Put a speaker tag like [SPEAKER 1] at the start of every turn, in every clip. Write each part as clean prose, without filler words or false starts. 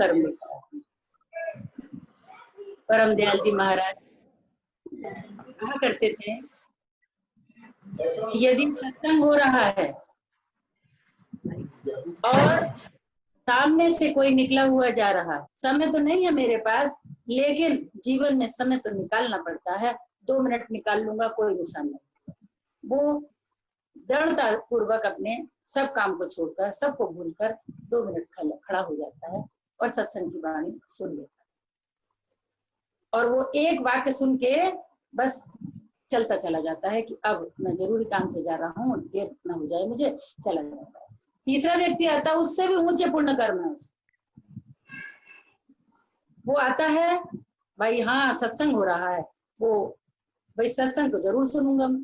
[SPEAKER 1] कर्म लिखा है। परम दयाल जी महाराज कहा करते थे, यदि सत्संग हो रहा है और सामने से कोई निकला हुआ जा रहा है, समय तो नहीं है मेरे पास, लेकिन जीवन में समय तो निकालना पड़ता है, 2 मिनट निकाल लूंगा, कोई नुकसान नहीं। वो दृढ़ता पूर्वक अपने सब काम को छोड़कर, सबको भूलकर 2 मिनट खड़ा हो जाता है और सत्संग की वाणी सुन लेता है। और वो एक वाक्य सुन के बस चलता चला जाता है कि अब मैं जरूरी काम से जा रहा हूँ, देर ना हो जाए मुझे, चला जाता है। तीसरा व्यक्ति आता है, उससे भी ऊंचे पुण्य कर्म है उससे। वो आता है, भाई हाँ सत्संग हो रहा है, वो भाई सत्संग तो जरूर सुनूंगा मैं,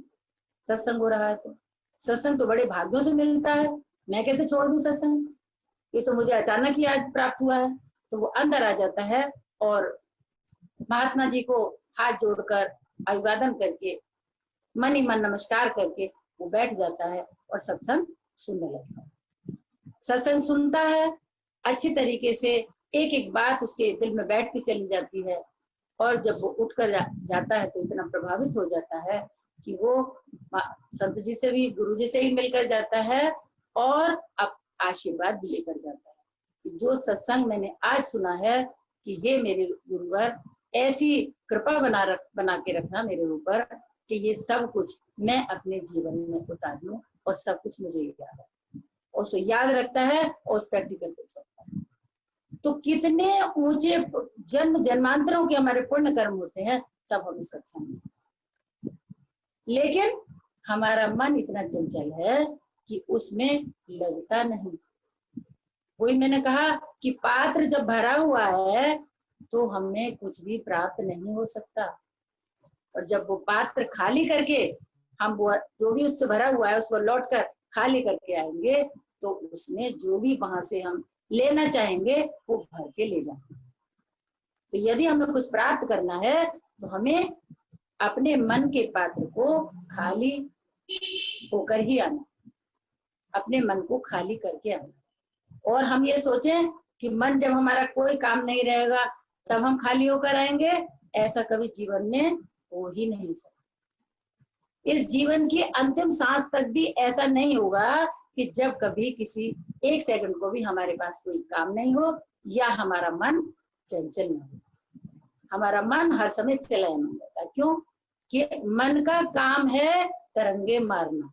[SPEAKER 1] सत्संग हो रहा है तो। सत्संग तो बड़े भाग्यों से मिलता है, मैं कैसे छोड़ दूं सत्संग, ये तो मुझे अचानक ही आज प्राप्त हुआ है। तो वो अंदर आ जाता है और महात्मा जी को हाथ जोड़कर अभिवादन करके, मन ही मन नमस्कार करके वो बैठ जाता है और सत्संग सुनने लगता है। सत्संग सुनता है, अच्छी तरीके से एक एक बात उसके दिल में बैठती चली जाती है, और जब वो उठकर जाता है तो इतना प्रभावित हो जाता है कि वो संत जी से भी, गुरु जी से भी मिलकर जाता है और अब आशीर्वाद भी लेकर जाता है। जो सत्संग मैंने आज सुना है कि हे मेरे गुरुवर, ऐसी कृपा बना के रखना मेरे ऊपर कि ये सब कुछ मैं अपने जीवन में उतार लूं और सब कुछ मुझे याद है, उसे याद रखता है और उस प्रैक्टिकल कर सकता है। तो कितने ऊंचे जन्म जन्मांतरों के हमारे पुण्य कर्म होते हैं तब हमें सत्संग। लेकिन हमारा मन इतना चंचल है कि उसमें लगता नहीं। वही मैंने कहा कि पात्र जब भरा हुआ है तो हमें कुछ भी प्राप्त नहीं हो सकता, और जब वो पात्र खाली करके हम वो जो भी उससे भरा हुआ है उसको लौट कर खाली करके आएंगे तो उसमें जो भी वहां से हम लेना चाहेंगे वो भर के ले जाएंगे। तो यदि हमें कुछ प्राप्त करना है तो हमें अपने मन के पात्र को खाली होकर ही आना, अपने मन को खाली करके आना। और हम ये सोचें कि मन जब हमारा कोई काम नहीं रहेगा तब हम खाली होकर आएंगे, ऐसा कभी जीवन में हो ही नहीं सकता। इस जीवन की अंतिम सांस तक भी ऐसा नहीं होगा कि जब कभी किसी 1 सेकंड को भी हमारे पास कोई काम नहीं हो या हमारा मन चंचल न हो। हमारा मन हर समय चलायमान रहता है। क्यों? कि मन का काम है तरंगे मारना।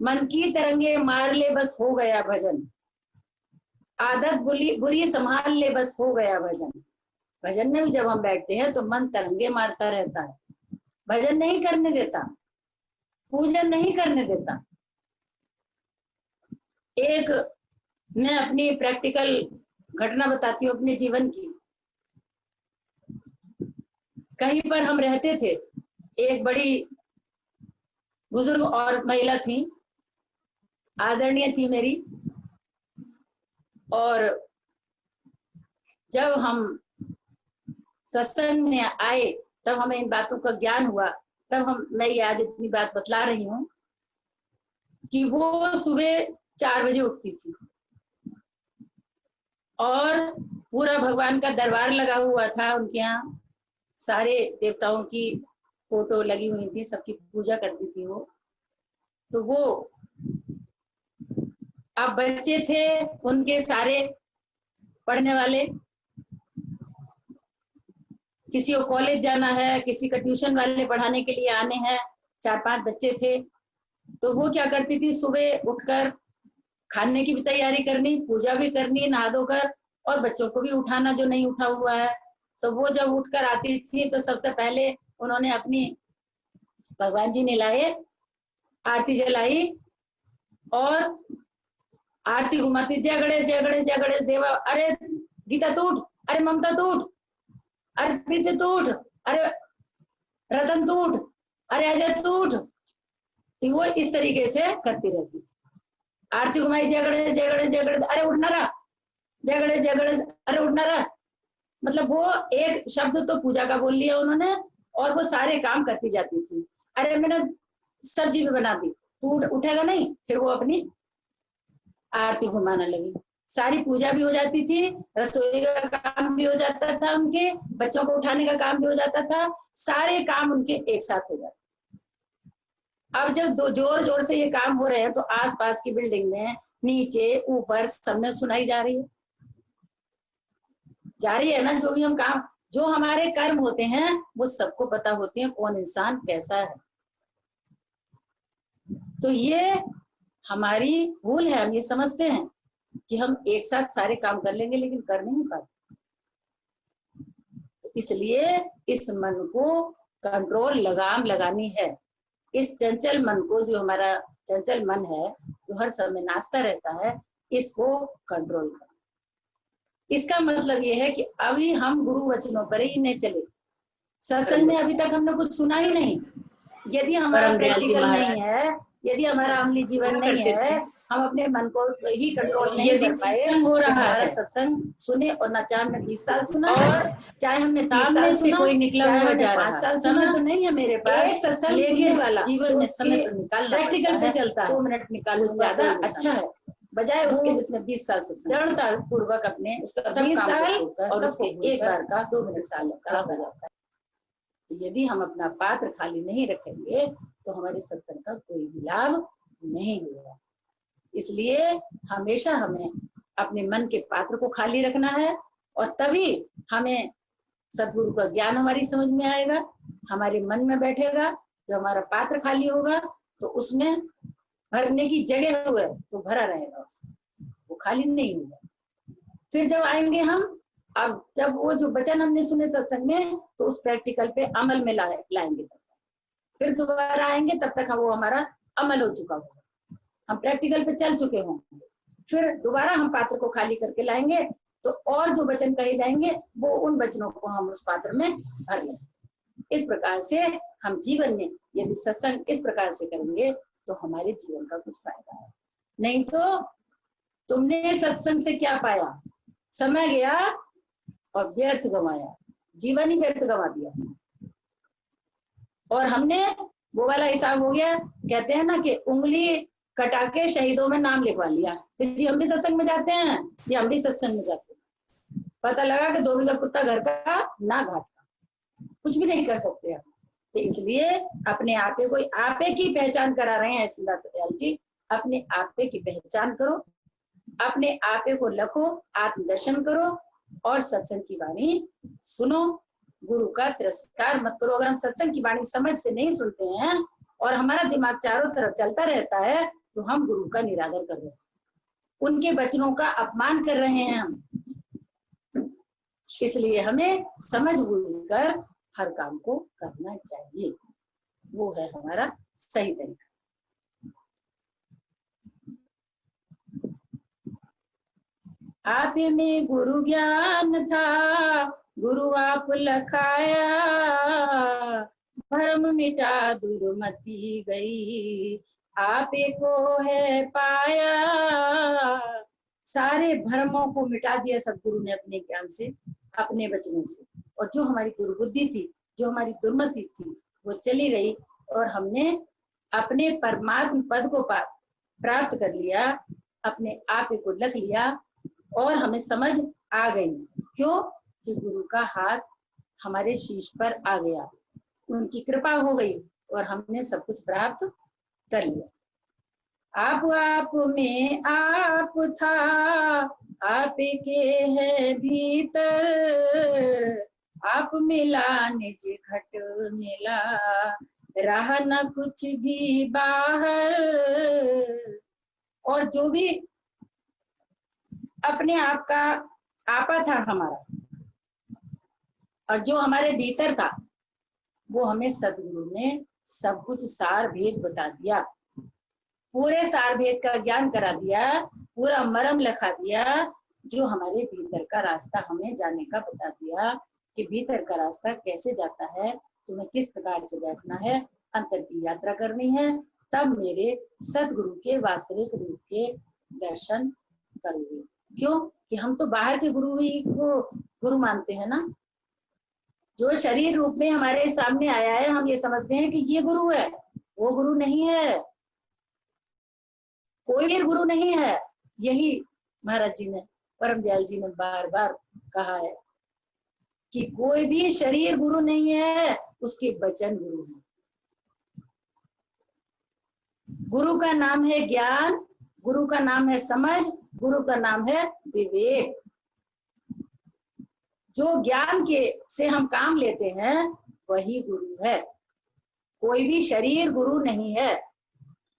[SPEAKER 1] मन की तरंगे मार ले बस हो गया भजन, आदत बुरी संभाल ले बस हो गया भजन। भजन में भी जब हम बैठते हैं तो मन तरंगे मारता रहता है, भजन नहीं करने देता, पूजन नहीं करने देता। एक मैं अपनी प्रैक्टिकल घटना बताती हूँ अपने जीवन की। कहीं पर हम रहते थे, एक बड़ी बुजुर्ग और महिला थी, आदरणीय थी मेरी, और जब हम सत्संग में आए तब हमें इन बातों का ज्ञान हुआ। तब मैं ये आज इतनी बात बतला रही हूँ कि वो सुबह 4 बजे उठती थी और पूरा भगवान का दरबार लगा हुआ था उनके यहाँ, सारे देवताओं की फोटो लगी हुई थी, सबकी पूजा करती थी वो। तो वो अब बच्चे थे उनके सारे पढ़ने वाले, किसी को कॉलेज जाना है, किसी का ट्यूशन वाले पढ़ाने के लिए आने हैं, 4-5 बच्चे थे। तो वो क्या करती थी, सुबह उठकर खाने की भी तैयारी करनी, पूजा भी करनी नहा धोकर, और बच्चों को भी उठाना जो नहीं उठा हुआ है। तो वो जब उठकर आती थी तो सबसे पहले उन्होंने अपनी भगवान जी ने लाए, आरती जलाई और आरती घुमाती, जय गणेश जय गणेश जय गणेश देवा, अरे गीता तू उठ, अरे ममता तू उठ, अरे प्रीति तू उठ, अरे रतन तू उठ, अरे अजय तू उठ। वो इस तरीके से करती रहती थी। आरती घुमाई, जय गणेश जय गणेश जय गणेश, अरे उठना रहा, जय गणेश जय गणेश, अरे उठना रहा। मतलब वो एक शब्द तो पूजा का बोल लिया उन्होंने और वो सारे काम करती जाती थी। अरे मैंने सब्जी भी बना दी, तू उठेगा नहीं। फिर वो अपनी आरती घुमाने लगी, सारी पूजा भी हो जाती थी, रसोई का काम भी हो जाता था, उनके बच्चों को उठाने का काम भी हो जाता था, सारे काम उनके एक साथ हो जाते। अब जब दो जोर जोर से ये काम हो रहे हैं तो आसपास की बिल्डिंग में, नीचे ऊपर, सब में सुनाई जा रही है ना। जो भी हम काम, जो हमारे कर्म होते हैं वो सबको पता होते हैं कौन इंसान कैसा है। तो ये हमारी भूल है, हम ये समझते हैं कि हम एक साथ सारे काम कर लेंगे, लेकिन कर नहीं पाते। इसलिए इस मन को कंट्रोल, लगाम लगानी है। इस चंचल मन को, जो हमारा चंचल मन है, जो हर समय नाचता रहता है, इसको कंट्रोल करना। इसका मतलब ये है कि अभी हम गुरु वचनों पर ही नहीं चले, सत्संग में अभी तक हमने कुछ सुना ही नहीं। यदि हमारा प्रैक्टिकल नहीं है, यदि हमारा अमली जीवन नहीं है, हम अपने मन को ही कंट्रोल नहीं कर पाए,
[SPEAKER 2] हो रहा है
[SPEAKER 1] सत्संग सुने और न चाहे हमने 20 साल सुना, और चाहे हमने 30 साल सुना,
[SPEAKER 2] कोई निकला
[SPEAKER 1] चाहे
[SPEAKER 2] हुआ
[SPEAKER 1] हमने
[SPEAKER 2] जा
[SPEAKER 1] 5
[SPEAKER 2] रहा
[SPEAKER 1] साल सुना,
[SPEAKER 2] तो नहीं है मेरे पास,
[SPEAKER 1] एक सत्संग सुनने वाला जीवन में समय तो निकालना प्रैक्टिकल पे चलता है, 2 मिनट निकालो, ज्यादा अच्छा है बजाय उसके जिसने 20 साल से दृढ़ता पूर्वक अपने 20 साल और उसके एक बार का 2 मिनट साल का हो जाता है। तो यदि हम अपना पात्र खाली नहीं रखेंगे तो हमारे सत्संग का कोई भी लाभ नहीं होगा। इसलिए हमेशा हमें अपने मन के पात्र को खाली रखना है, और तभी हमें सद्गुरु का ज्ञान हमारी समझ में आएगा, हमारे मन में बैठेगा। जो हमारा पात्र खाली होगा तो उसमें भरने की जगह हुआ तो भरा रहेगा, उसमें वो खाली नहीं होगा। फिर जब आएंगे हम, अब जब वो जो वचन हमने सुने सत्संग में, तो उस प्रैक्टिकल पे अमल में लाएंगे, तब फिर दोबारा आएंगे, तब तक वो हमारा अमल हो चुका होगा, हम प्रैक्टिकल पे चल चुके होंगे। फिर दोबारा हम पात्र को खाली करके लाएंगे, तो और जो वचन कहे जाएंगे वो उन वचनों को हम उस पात्र में भर लेंगे। इस प्रकार से हम जीवन में यदि सत्संग इस प्रकार से करेंगे तो हमारे जीवन का कुछ फायदा है। नहीं तो तुमने सत्संग से क्या पाया, समय गया और व्यर्थ गंवाया, जीवन ही व्यर्थ गंवा दिया। और हमने वो वाला हिसाब हो गया, कहते हैं ना कि उंगली कटा के शहीदों में नाम लिखवा लिया। फिर जी हम भी सत्संग में जाते हैं, जी हम भी सत्संग में जाते हैं, पता लगा कि 2 बीघा कुत्ता घर का ना घाट का, कुछ भी नहीं कर सकते हम। तो इसलिए अपने आपे को, आपे की पहचान करा रहे हैं सुंदर दयाल जी, अपने आपे की पहचान करो, अपने आपे को लखो, आत्मदर्शन करो और सत्संग की वाणी सुनो, गुरु का तिरस्कार मत करो। अगर हम सत्संग की वाणी समझ से नहीं सुनते हैं और हमारा दिमाग चारों तरफ चलता रहता है, तो हम गुरु का निरादर कर रहे हैं, उनके वचनों का अपमान कर रहे हैं हम। इसलिए हमें समझ बूझ कर हर काम को करना चाहिए, वो है हमारा सही तरीका। आप में गुरु ज्ञान था, गुरु आप लखाया, भरम मिटा दुर्मति गई, आपे को है पाया। सारे भ्रमों को मिटा दिया सदगुरु ने अपने ज्ञान से, अपने वचनों से। और जो हमारी दुर्बुद्धि थी, जो हमारी दुर्मति थी, वो चली गई और हमने अपने परमात्म पद को प्राप्त कर लिया, अपने आप को लख लिया और हमें समझ आ गई। क्यों? कि गुरु का हाथ हमारे शीश पर आ गया, उनकी कृपा हो गई और हमने सब कुछ प्राप्त कर लिया। आप में आप था, आप के है भीतर, आप मिला निज घट मिला, रहा न कुछ भी बाहर। और जो भी अपने आप का आपा था हमारा, और जो हमारे भीतर था, वो हमें सदगुरु ने सब कुछ सार भेद बता दिया, पूरे सार भेद का ज्ञान करा दिया, पूरा मरम लिखा दिया, जो हमारे भीतर का रास्ता हमें जाने का बता दिया कि भीतर का रास्ता कैसे जाता है, तुम्हें किस प्रकार से बैठना है, अंतर की यात्रा करनी है, तब मेरे सदगुरु के वास्तविक रूप के दर्शन करोगे। क्यों? कि हम तो बाहर के गुरु ही को गुरु मानते हैं ना, जो शरीर रूप में हमारे सामने आया है, हम ये समझते हैं कि ये गुरु है, वो गुरु नहीं है, कोई गुरु नहीं है। यही महाराज जी ने, परम दयाल जी ने बार बार कहा है कि कोई भी शरीर गुरु नहीं है, उसके वचन गुरु है। गुरु का नाम है ज्ञान, गुरु का नाम है समझ, गुरु का नाम है विवेक। जो ज्ञान के से हम काम लेते हैं वही गुरु है। कोई भी शरीर गुरु नहीं है।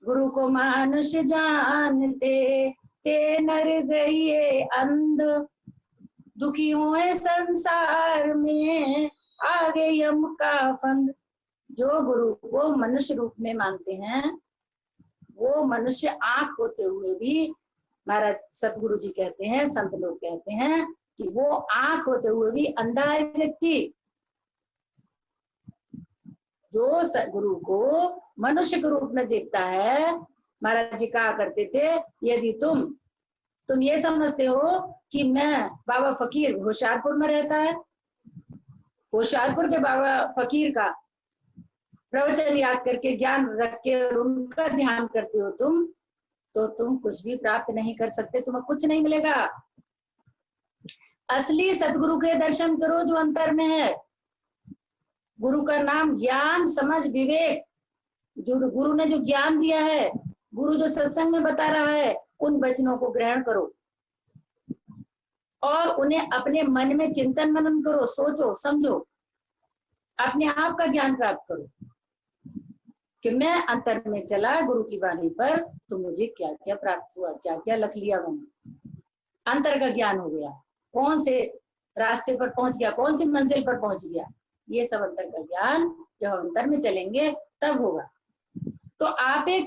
[SPEAKER 1] गुरु को मानुष जानते, ते नर गए अंध, दुखियों है संसार में, आगे यम का फंद। जो गुरु को मनुष्य रूप में मानते हैं, वो मनुष्य आंख होते हुए भी, महाराज सतगुरु जी कहते हैं, संत लोग कहते हैं कि वो आंख होते हुए भी अंधा है व्यक्ति। जो गुरु को मनुष्य के रूप में देखता है, महाराज जी कहा करते थे, यदि तुम ये समझते हो कि मैं बाबा फकीर होशियारपुर में रहता है, होशियारपुर के बाबा फकीर का प्रवचन याद करके ज्ञान रख के उनका ध्यान करते हो तो तुम कुछ भी प्राप्त नहीं कर सकते, तुम्हें कुछ नहीं मिलेगा। असली सतगुरु के दर्शन करो जो अंतर में है। गुरु का नाम ज्ञान समझ विवेक, जो गुरु ने जो ज्ञान दिया है, गुरु जो सत्संग में बता रहा है, उन वचनों को ग्रहण करो और उन्हें अपने मन में चिंतन मनन करो, सोचो समझो, अपने आप का ज्ञान प्राप्त करो कि मैं अंतर में चला गुरु की वाणी पर तो मुझे क्या क्या प्राप्त हुआ, क्या क्या लख लिया मैंने। अंतर का ज्ञान हो गया, कौन से रास्ते पर पहुंच गया, कौन सी मंजिल पर पहुंच गया, ये सब अंतर का ज्ञान जब हम अंतर में चलेंगे तब होगा। तो आपे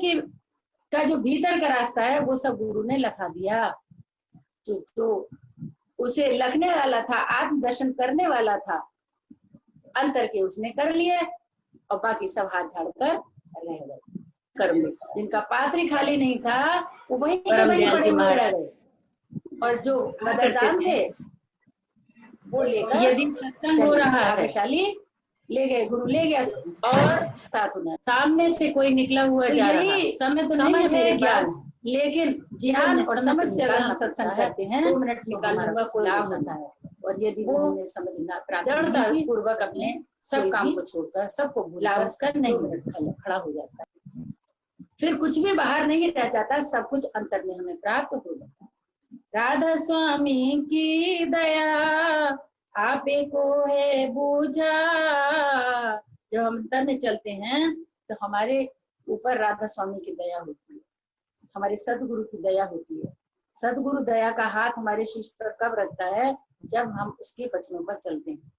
[SPEAKER 1] का जो भीतर का रास्ता है वो सब गुरु ने लखा दिया। जो उसे लिखने वाला था, आत्मदर्शन करने वाला था, अंतर के उसने कर लिए और बाकी सब हाथ झाड़कर रह गए कर्म। जिनका पात्र खाली नहीं था वो वहीं के वहीं पड़े हुए रह गए, और जो बदरदान थे वो लेकर,
[SPEAKER 2] यदि सत्संग हो रहा है,
[SPEAKER 1] भाग्यशाली ले गए, गुरु ले गया और साथ उन्हें सामने से कोई निकला हुआ जा रहा है। समय तो समझ है ज्ञान, लेकिन ज्ञान और समझ से अगर हम सत्संग करते हैं 2 मिनट निकालूंगा कोई लाभ होता है। और यदि वो समझना दृढ़ता पूर्वक अपने सब काम को छोड़कर, सबको भुला कर नहीं खड़ा हो जाता है, फिर कुछ भी बाहर नहीं रह जाता, सब कुछ अंतर में हमें प्राप्त हो जाता है। राधा स्वामी की दया आपे को है बूझा। जब हम अंतर में चलते हैं तो हमारे ऊपर राधा स्वामी की दया होती है, हमारे सदगुरु की दया होती है। सदगुरु दया का हाथ हमारे शीश पर कब रखता है? जब हम उसके वचनों पर चलते हैं,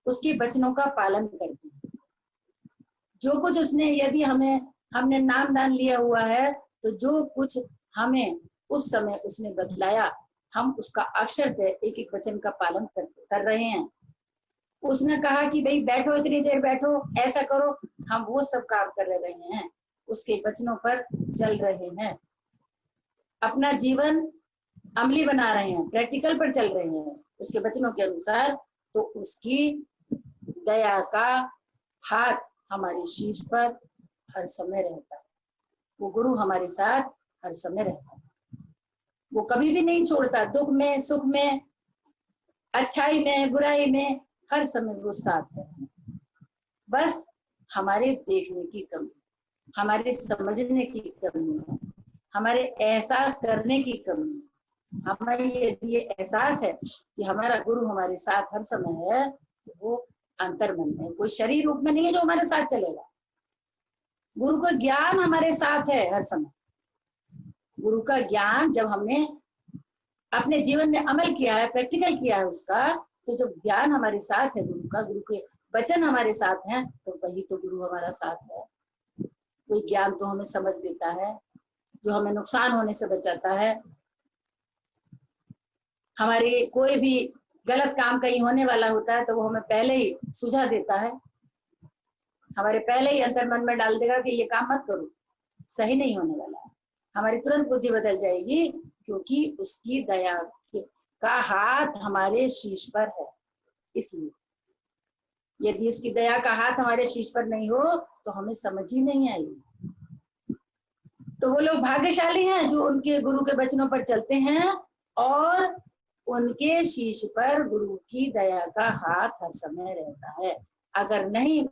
[SPEAKER 1] उसके वचनों का पालन करते हैं। जो कुछ उसने, यदि हमने नाम दान लिया हुआ है तो जो कुछ हमें उस समय उसने बतलाया, हम उसका अक्षरशः एक एक वचन का पालन कर रहे हैं। उसने कहा कि भाई बैठो, इतनी देर बैठो, ऐसा करो, हम वो सब काम कर रहे हैं, उसके वचनों पर चल रहे हैं, अपना जीवन अमली बना रहे हैं, प्रैक्टिकल पर चल रहे हैं उसके वचनों के अनुसार। तो उसकी दया का हाथ हमारे शीश पर हर समय रहता है। वो गुरु हमारे साथ हर समय रहता है, वो कभी भी नहीं छोड़ता। दुख में, सुख में, अच्छाई में, बुराई में, हर समय वो साथ है। बस हमारे देखने की कमी, हमारे समझने की कमी है, हमारे एहसास करने की कमी है। हमें ये एहसास है कि हमारा गुरु हमारे साथ हर समय है, वो अंतर्मन में, कोई शरीर रूप में नहीं है जो हमारे साथ चलेगा। गुरु का ज्ञान हमारे साथ है हर समय। गुरु का ज्ञान जब हमने अपने जीवन में अमल किया है, प्रैक्टिकल किया है उसका, तो जब ज्ञान हमारे साथ है गुरु का, गुरु के वचन हमारे साथ हैं, तो वही तो गुरु हमारा साथ है। कोई ज्ञान तो हमें समझ देता है, जो हमें नुकसान होने से बचाता है, हमारे कोई भी गलत काम कहीं होने वाला होता है तो वो हमें पहले ही सुझा देता है, हमारे पहले ही अंतर मन में डाल देगा कि ये काम मत करो, सही नहीं होने वाला है। हमारी तुरंत बुद्धि बदल जाएगी, क्योंकि उसकी दया का हाथ हमारे शीश पर है। इसलिए यदि उसकी दया का हाथ हमारे शीश पर नहीं हो तो हमें समझ ही नहीं आएगी। तो वो लोग भाग्यशाली हैं जो उनके गुरु के वचनों पर चलते हैं और उनके शीश पर गुरु की दया का हाथ हर समय रहता है। अगर नहीं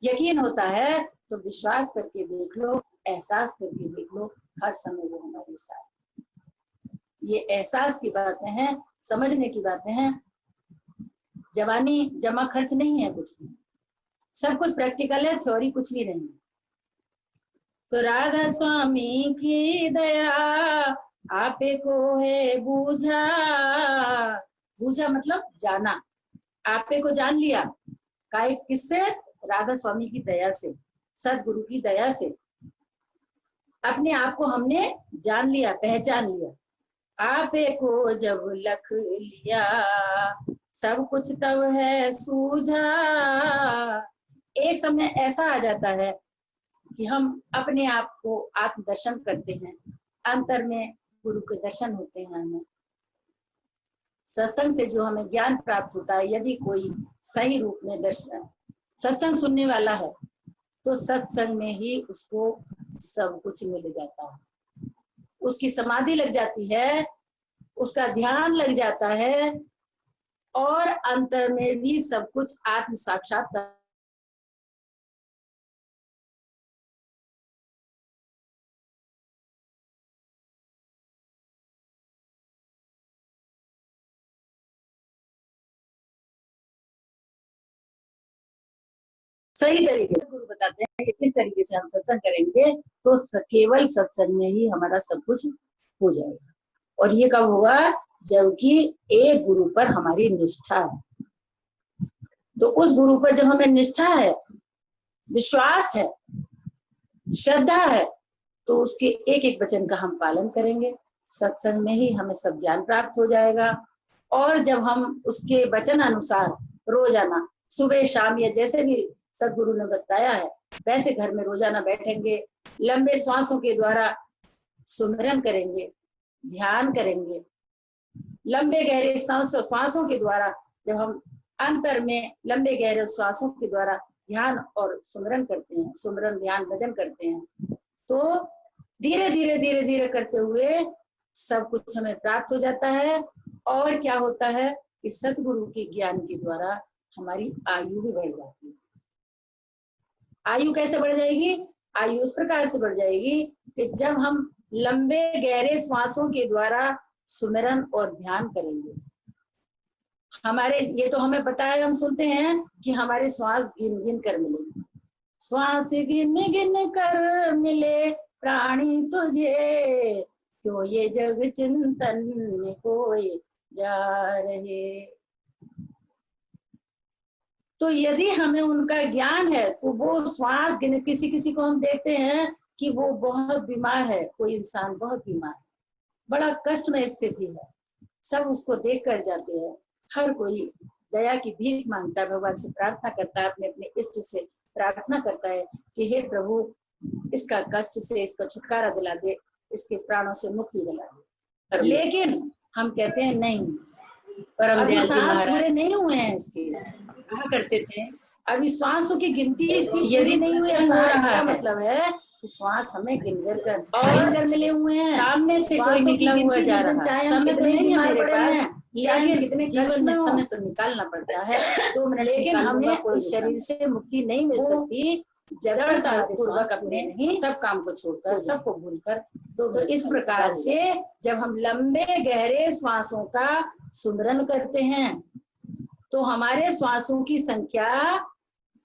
[SPEAKER 1] यकीन होता है तो विश्वास करके देख लो, एहसास करके देख लो, हर समय वो हमारे साथ। ये एहसास की बातें हैं, समझने की बातें हैं। जवानी जमा खर्च नहीं है कुछ भी, सब कुछ प्रैक्टिकल है, थ्योरी कुछ भी नहीं। तो राधा स्वामी की दया आपे को है बूझा, बूझा मतलब जाना, आपे को जान लिया। काय किससे? राधा स्वामी की दया से, सदगुरु की दया से अपने आप को हमने जान लिया, पहचान लिया। आपे को जब लख लिया सब कुछ तब है सूझा। एक समय ऐसा आ जाता है कि हम अपने आप को आत्मदर्शन करते हैं, अंतर में गुरु के दर्शन होते हैं हमें। सत्संग से जो हमें ज्ञान प्राप्त होता है, यदि कोई सही रूप में दर्शन सत्संग सुनने वाला है तो सत्संग में ही उसको सब कुछ मिल जाता है, उसकी समाधि लग जाती है, उसका ध्यान लग जाता है और अंतर में भी सब कुछ आत्म साक्षात्कार। सही तरीके से गुरु बताते हैं कि किस तरीके से हम सत्संग करेंगे तो केवल सत्संग में ही हमारा सब कुछ हो जाएगा। और ये कब होगा? जबकि एक गुरु पर हमारी निष्ठा है। तो उस गुरु पर जब हमें निष्ठा है, विश्वास है, श्रद्धा है, तो उसके एक एक वचन का हम पालन करेंगे। सत्संग में ही हमें सब ज्ञान प्राप्त हो जाएगा। और जब हम उसके वचन अनुसार रोजाना सुबह शाम या जैसे भी सदगुरु ने बताया है वैसे घर में रोजाना बैठेंगे, लंबे श्वासों के द्वारा सुमिरन करेंगे, ध्यान करेंगे, लंबे गहरे श्वासों के द्वारा जब हम अंतर में लंबे गहरे श्वासों के द्वारा ध्यान और सुमिरन करते हैं, सुमिरन ध्यान भजन करते हैं, तो धीरे धीरे धीरे धीरे करते हुए सब कुछ हमें प्राप्त हो जाता है। और क्या होता है कि सतगुरु के ज्ञान के द्वारा हमारी आयु भी बढ़ जाती है। आयु कैसे बढ़ जाएगी? आयु उस प्रकार से बढ़ जाएगी कि जब हम लंबे गहरे श्वासों के द्वारा सुमिरन और ध्यान करेंगे, हमारे ये तो हमें पता है, हम सुनते हैं कि हमारे श्वास गिन गिन कर मिले, श्वास गिन गिन कर मिले प्राणी तुझे, क्यों ये जग चिंतन में खोए जा रहे। तो यदि हमें उनका ज्ञान है तो वो श्वास गिने, किसी किसी को हम देखते हैं कि वो बहुत बीमार है, कोई इंसान बहुत बीमार है, बड़ा कष्ट में स्थिति है, सब उसको देख कर जाते हैं, हर कोई दया की भीख मांगता है, भगवान से प्रार्थना करता है, अपने अपने इष्ट से प्रार्थना करता है कि हे प्रभु इसका कष्ट से इसका छुटकारा दिला दे, इसके प्राणों से मुक्ति दिला दे। लेकिन हम कहते हैं नहीं, परम दयाल जी महाराज नहीं हुए हैं इसके, कहा करते थे अभी श्वासों की गिनती यदि नहीं हुई इसका मतलब है श्वास हमें गिनकर मिले हुए हैं, सामने से कोई निकला हुआ जा रहा है, चाहे हम कितने बीमार पड़े हैं, लेकिन कितने कष्ट में समय तो निकालना पड़ता है 2 मिनट, लेकिन हमें इस शरीर से मुक्ति नहीं मिल सकती जड़ पूर्वक अपने नहीं सब काम को छोड़कर, सबको भूलकर। तो इस प्रकार से जब हम लंबे गहरे श्वासों का सुमिरन करते हैं तो हमारे श्वासों की संख्या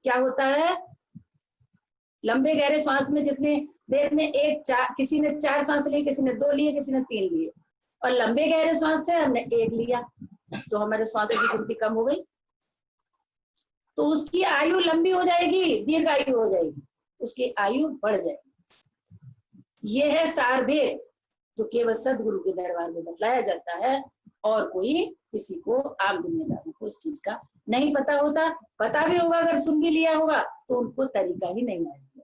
[SPEAKER 1] क्या होता है? लंबे गहरे श्वास में जितने देर में किसी ने 4 सांस लिए, किसी ने 2 लिए, किसी ने 3 लिए, और लंबे गहरे श्वास से हमने 1 लिया, तो हमारे श्वासों की गिनती कम हो गई, तो उसकी आयु लंबी हो जाएगी, दीर्घ आयु हो जाएगी, उसकी आयु बढ़ जाएगी। यह है सार भेद जो केवल सदगुरु के दरबार में बतलाया जाता है, और कोई किसी को आम दुनियादारों को इस चीज का नहीं पता होता। पता भी होगा, अगर सुन भी लिया होगा तो उनको तरीका ही नहीं आएगा।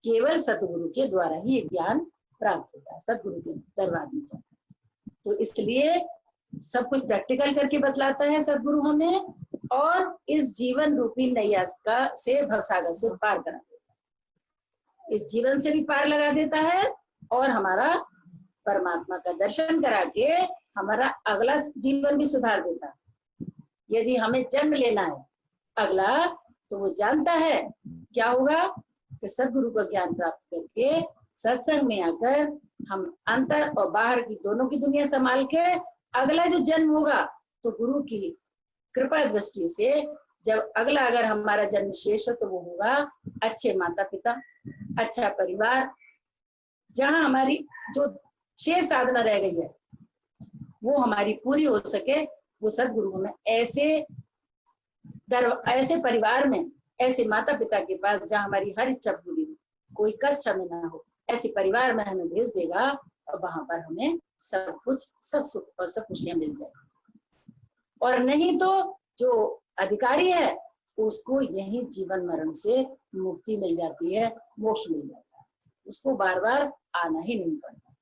[SPEAKER 1] केवल सतगुरु के द्वारा ही ये ज्ञान प्राप्त होता है, सतगुरु के दरबार में जाता है। तो इसलिए सब कुछ प्रैक्टिकल करके बतलाता है सतगुरु हमें, और इस जीवन रूपी नैया का से भवसागर से पार करा देता है, इस जीवन से भी पार लगा देता है और हमारा परमात्मा का दर्शन करा के हमारा अगला जीवन भी सुधार देता है। यदि हमें जन्म लेना है अगला, तो वो जानता है क्या होगा कि सदगुरु का ज्ञान प्राप्त करके सत्संग में आकर हम अंतर और बाहर की दोनों की दुनिया संभाल के अगला जो जन्म होगा तो गुरु की कृपा दृष्टि से जब अगला अगर हमारा जन्म शेष हो तो वो होगा अच्छे माता पिता, अच्छा परिवार, जहां हमारी जो शेष साधना रह गई है वो हमारी पूरी हो सके। वो सदगुरु हमें ऐसे परिवार में, ऐसे माता पिता के पास जहां हमारी हर इच्छा पूरी हो, कोई कष्ट हमें ना हो, ऐसे परिवार में हमें भेज देगा और वहां पर हमें सब कुछ, सब सुख और सब खुशियां मिल जाएगी। और नहीं तो जो अधिकारी है उसको यही जीवन मरण से मुक्ति मिल जाती है, मोक्ष मिल जाता है, उसको बार बार आना ही नहीं पड़ता।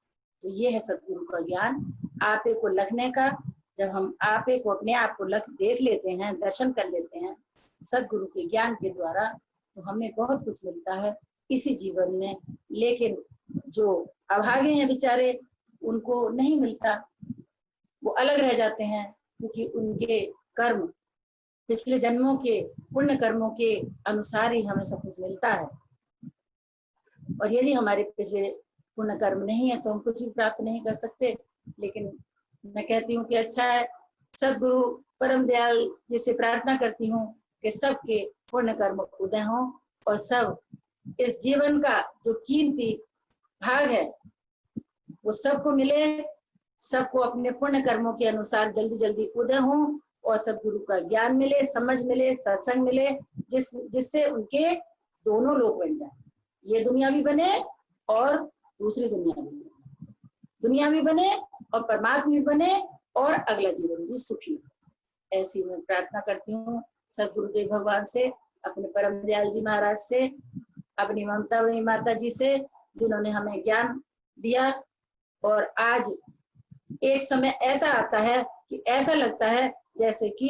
[SPEAKER 1] तो ये है सदगुरु का ज्ञान, आपे को लखने का। जब हम आपे को अपने आप को लख देख लेते हैं, दर्शन कर लेते हैं सदगुरु के ज्ञान के द्वारा, तो हमें बहुत कुछ मिलता है इसी जीवन में। लेकिन जो अभागे हैं बेचारे, उनको नहीं मिलता, वो अलग रह जाते हैं, क्योंकि उनके कर्म, पिछले जन्मों के पुण्य कर्मों के अनुसार ही हमें सब कुछ मिलता है। और यदि हमारे पिछले पुण्य कर्म नहीं है तो हम कुछ भी प्राप्त नहीं कर सकते। लेकिन मैं कहती हूँ कि अच्छा है, सदगुरु परम दयाल जी से प्रार्थना करती हूँ कि सबके पुण्य कर्म उदय हों और सब इस जीवन का जो कीमती भाग है वो सबको मिले, सबको अपने पुण्य कर्मों के अनुसार जल्दी जल्दी उदय हों और सदगुरु का ज्ञान मिले, समझ मिले, सत्संग मिले, जिससे उनके दोनों लोग बन जाए, ये दुनिया भी बने और दूसरी दुनिया भी बने, दुनिया भी बने और परमात्मा भी बने और अगला जीवन भी सुखी हो। ऐसी मैं प्रार्थना करती हूँ सदगुरुदेव भगवान से, अपने परम दयाल जी महाराज से, अपनी ममता वही माता जी से, जिन्होंने हमें ज्ञान दिया। और आज एक समय ऐसा आता है कि ऐसा लगता है जैसे कि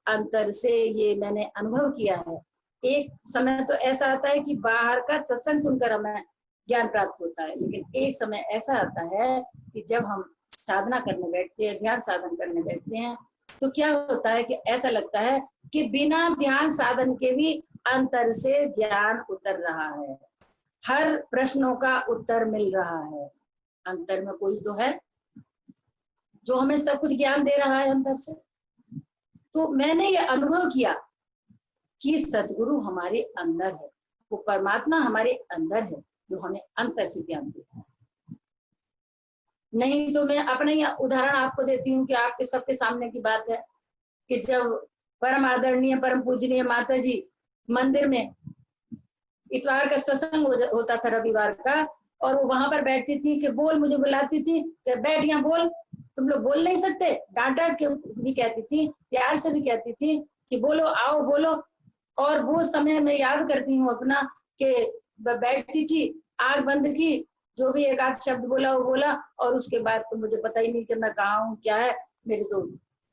[SPEAKER 1] अंतर से, ये मैंने अनुभव किया है, एक समय तो ऐसा आता है कि बाहर का सत्संग सुनकर हमें ज्ञान प्राप्त होता है, लेकिन एक समय ऐसा आता है कि जब हम साधना करने बैठते हैं, ध्यान साधन करने बैठते हैं, तो क्या होता है कि ऐसा लगता है कि बिना ध्यान साधन के भी अंतर से ज्ञान उतर रहा है, हर प्रश्नों का उत्तर मिल रहा है। अंतर में कोई तो है जो हमें सब कुछ ज्ञान दे रहा है अंतर से। तो मैंने ये अनुभव किया कि सदगुरु हमारे अंदर है, वो परमात्मा हमारे अंदर है जो हमें अंतर से ज्ञान देता है। नहीं तो मैं अपना ही उदाहरण आपको देती हूँ कि आपके सबके सामने की बात है कि जब परम आदरणीय परम पूजनीय माता जी मंदिर में इतवार का सत्संग होता था, रविवार का, और वो वहां पर बैठती थी कि बोल, मुझे बुलाती थी कि बैठ यहाँ बोल, तुम लोग बोल नहीं सकते, डांट डांट के भी कहती थी, प्यार से भी कहती थी कि बोलो, आओ बोलो। और वो समय मैं याद करती हूँ अपना कि बैठती थी, आंख बंद की, जो भी एक आध शब्द बोला वो बोला, और उसके बाद तो मुझे पता ही नहीं कि मैं कहाँ हूँ, क्या है, मेरी तो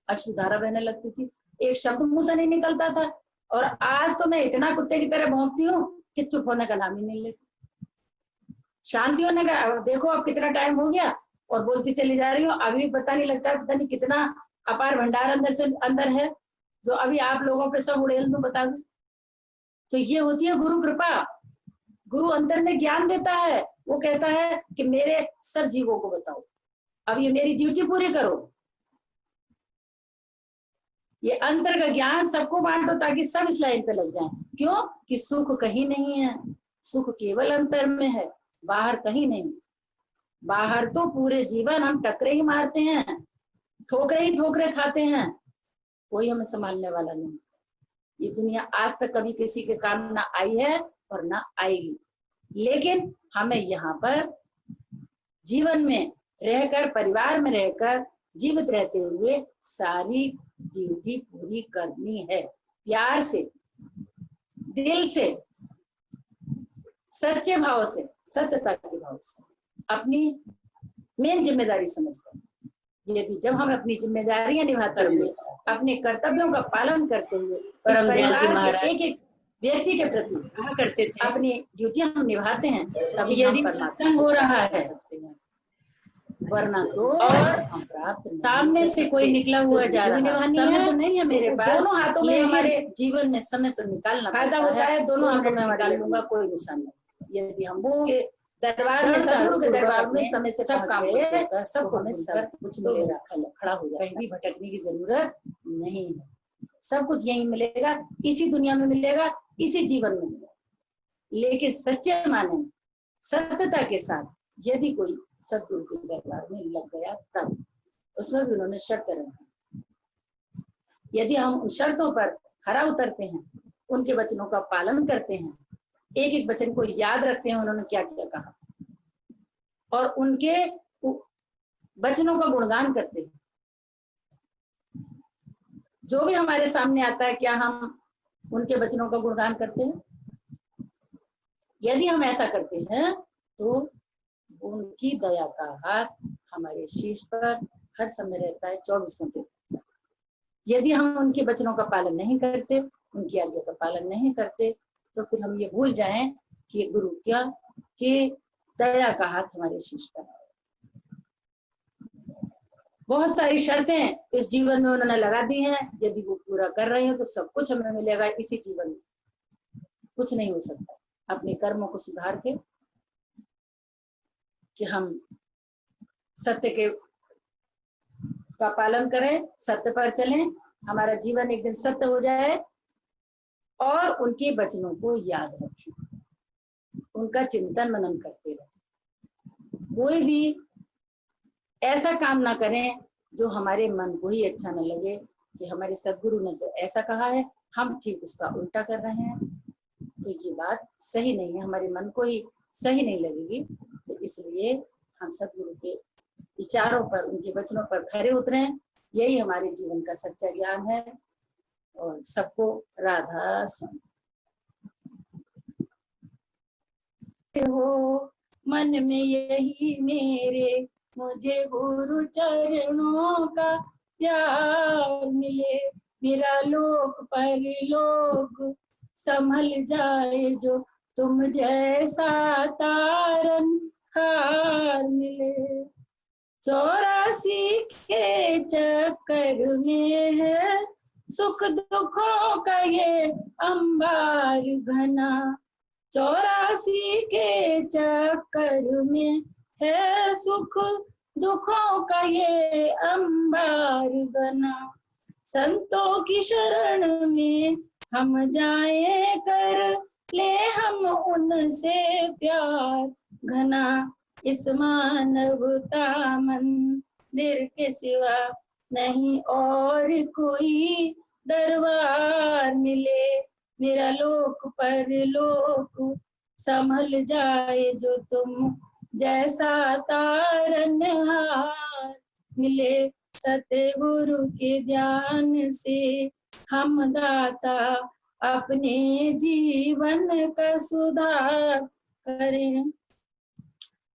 [SPEAKER 1] अश्रुधारा बहने लगती थी, एक शब्द मुंह से नहीं निकलता था। और आज तो मैं इतना कुत्ते की तरह भौंकती हूँ कि चुप होने का नाम ही नहीं लेती, शांति होने का। देखो अब कितना टाइम हो गया और बोलती चली जा रही हूँ, अभी पता नहीं लगता, पता नहीं कितना अपार भंडार अंदर से अंदर है जो अभी आप लोगों पे सब उड़ेल दूं, बता दूं। तो ये होती है गुरु कृपा। गुरु अंतर में ज्ञान देता है, वो कहता है कि मेरे सब जीवों को बताओ, अब ये मेरी ड्यूटी पूरी करो, ये अंतर का ज्ञान सबको बांटो ताकि सब इस लाइन पे लग जाएं। क्यों? कि सुख कहीं नहीं है, सुख केवल अंतर में है, बाहर कहीं नहीं। बाहर तो पूरे जीवन हम टकरे ही मारते हैं, ठोकरे ही ठोकरे खाते हैं, कोई हमें संभालने वाला नहीं। ये दुनिया आज तक कभी किसी के काम ना आई है और ना आएगी, लेकिन हमें यहाँ पर जीवन में रहकर, परिवार में रहकर, जीवित रहते हुए सारी ड्यूटी पूरी करनी है, प्यार से, दिल से, सच्चे भाव से, सत्यता के भाव से, अपनी मेन जिम्मेदारी समझकर। यदि जब हम अपनी जिम्मेदारियां निभाते हुए, अपने कर्तव्यों का पालन करते हुए, परम दयाल जी महाराज एक एक व्यक्ति के प्रति कहा करते थे, अपनी ड्यूटियां हम निभाते हैं, तब यदि सत्संग हो रहा है, वरना तो
[SPEAKER 2] और
[SPEAKER 1] हम प्राप्त नहीं
[SPEAKER 2] सामने
[SPEAKER 1] कर
[SPEAKER 2] से
[SPEAKER 1] सकते।
[SPEAKER 2] कोई निकला
[SPEAKER 1] तो
[SPEAKER 2] हुआ जा
[SPEAKER 1] जो
[SPEAKER 2] रहा
[SPEAKER 1] निभानी
[SPEAKER 2] समय
[SPEAKER 1] है
[SPEAKER 2] तो नहीं है मेरे पास,
[SPEAKER 1] दोनों हाथों में
[SPEAKER 2] लेकिन
[SPEAKER 1] हमारे जीवन में समय तो निकालना
[SPEAKER 2] फायदा
[SPEAKER 1] पड़ता
[SPEAKER 2] होता है दोनों
[SPEAKER 1] 2
[SPEAKER 2] हाथों
[SPEAKER 1] मिनट
[SPEAKER 2] में हमारी
[SPEAKER 1] निकाल लूंगा,
[SPEAKER 2] लगती
[SPEAKER 1] कोई नुकसान नहीं। यदि हम
[SPEAKER 2] वो
[SPEAKER 1] उसके दरबार में, सदगुरु के दरबार में समय से
[SPEAKER 2] सब
[SPEAKER 1] पहुंच
[SPEAKER 2] काम
[SPEAKER 1] गए
[SPEAKER 2] छोड़कर
[SPEAKER 1] तो
[SPEAKER 2] सबको
[SPEAKER 1] हमें
[SPEAKER 2] भूलकर
[SPEAKER 1] सब कुछ
[SPEAKER 2] तो
[SPEAKER 1] मिलेगा, खड़ा हो जाए, कहीं भी भटकने की जरूरत नहीं है। सब कुछ यही मिलेगा, इसी दुनिया में मिलेगा, इसी जीवन में मिलेगा। लेकिन सच्चे माने में सत्यता के साथ यदि कोई सदगुरु के दरबार में लग गया तब, उसमें भी उन्होंने शर्त रखी। यदि हम उन शर्तों पर खरा उतरते हैं, उनके वचनों का पालन करते हैं, एक एक वचन को याद रखते हैं उन्होंने क्या क्या कहा, और उनके वचनों का गुणगान करते हैं, जो भी हमारे सामने आता है क्या हम उनके वचनों का गुणगान करते हैं? यदि हम ऐसा करते हैं तो उनकी दया का हाथ हमारे शीश पर हर समय रहता है, 24 घंटे। यदि हम उनके वचनों का पालन नहीं करते, उनकी आज्ञा का पालन नहीं करते, तो फिर हम ये भूल जाएं कि गुरु क्या, कि दया का हाथ हमारे शीश पर है। बहुत सारी शर्तें इस जीवन में उन्होंने लगा दी हैं, यदि वो पूरा कर रहे हैं तो सब कुछ हमें मिलेगा इसी जीवन में। कुछ नहीं हो सकता अपने कर्मों को सुधार के, कि हम सत्य के का पालन करें, सत्य पर चलें, हमारा जीवन एक दिन सत्य हो जाए, और उनके वचनों को याद रखें, उनका चिंतन मनन करते रहें। कोई भी ऐसा काम ना करें जो हमारे मन को ही अच्छा न लगे, कि हमारे सदगुरु ने तो ऐसा कहा है, हम ठीक उसका उल्टा कर रहे हैं, तो ये बात सही नहीं है, हमारे मन को ही सही नहीं लगेगी। तो इसलिए हम सदगुरु के विचारों पर, उनके वचनों पर खरे उतरें, यही हमारे जीवन का सच्चा ज्ञान है। और सबको राधा स्वामी हो मन में यही मेरे, मुझे गुरु चरणों का प्यार मिले, मेरा लोक परलोक संभल जाए, जो तुम जैसा तारन हार मिले। 84 के चक्कर में है सुख दुखों का ये अंबार घना, 84 के चक्कर में है सुख दुखों का ये अंबार घना। संतों की शरण में हम जाए, कर ले हम उनसे प्यार घना, इस मानवता मंदिर के सिवा नहीं और कोई दरबार मिले, मेरा लोक परलोक संभल जाए, जो तुम जैसा तारनहार मिले। सतगुरु के ध्यान से हम दाता अपने जीवन का सुधार करें।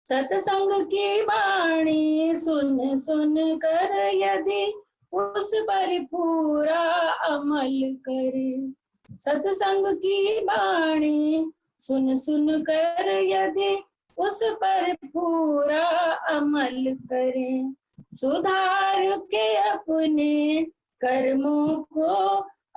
[SPEAKER 1] सत्संग की वाणी सुन सुन कर यदि उस पर पूरा अमल करे, सत्संग की वाणी सुन सुन कर यदि उस पर पूरा अमल करें, सुधार के अपने कर्मों को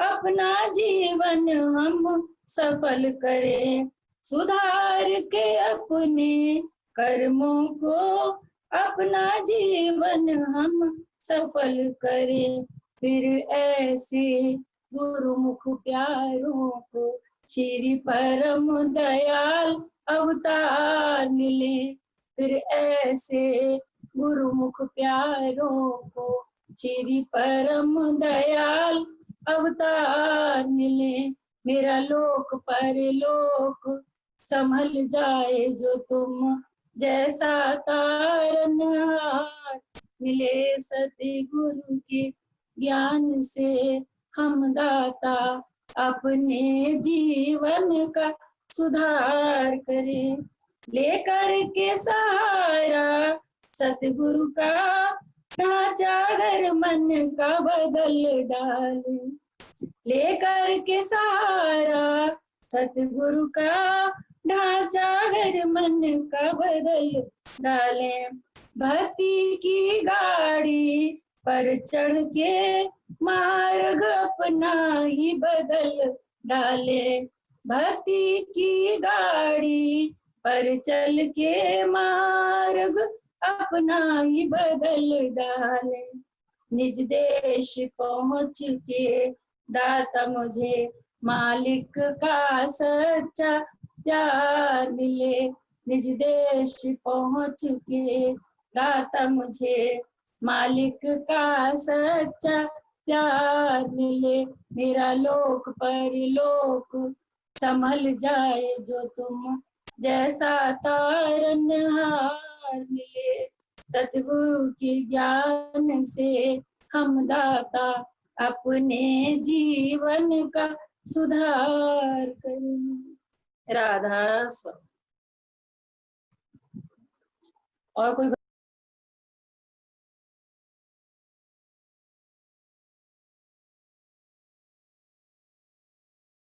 [SPEAKER 1] अपना जीवन हम सफल करें, सुधार के अपने कर्मों को अपना जीवन हम सफल करें। फिर ऐसे गुरुमुख प्यारों को श्री परम दयाल अवतार मिले, फिर ऐसे गुरुमुख प्यारों को श्री परम दयाल अवतार मिले, मेरा लोक परलोक संभल जाए, जो तुम जैसा तारनहार मिले। सतगुरु के ज्ञान से हम दाता अपने जीवन का सुधार करें, लेकर के सहारा सतगुरु का ढांचा घर मन का बदल डाले, लेकर के सहारा सतगुरु का ढांचा घर मन का बदल डाले, भक्ति की गाड़ी पर चढ़ के मार्ग अपना ही बदल डाले। भक्ति की गाड़ी पर चल के मार्ग अपना ही बदल डाले। निज देश पहुँच के दाता मुझे मालिक का सच्चा प्यार मिले। निज देश पहुँच के दाता मुझे मालिक का सच्चा प्यार मिले। मेरा लोक परलोक संभल जाए जो तुम जैसा तारनहार मिले। सतगुरु के ज्ञान से हम दाता अपने जीवन का सुधार करें। राधा स्वामी। और कोई